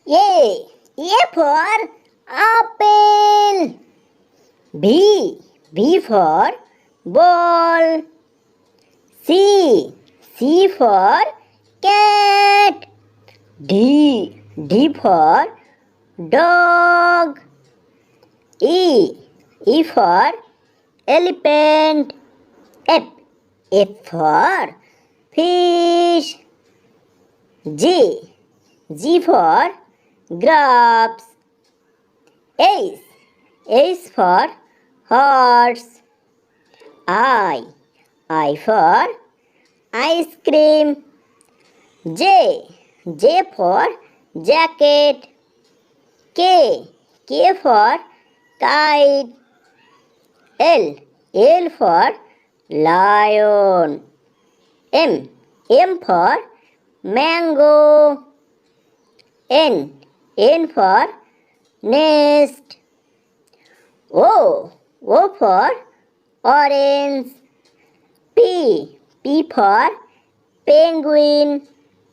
A. A for apple. B. B for ball. C. C for cat. D. D for dog. E. E for elephant. F. F for fish. G. G for grapes. H. H for horse. I. I for ice cream. J. J for jacket. K. K for kite. L. L for lion. M. M for mango. N. N for nest. O. O for orange. P. P for penguin.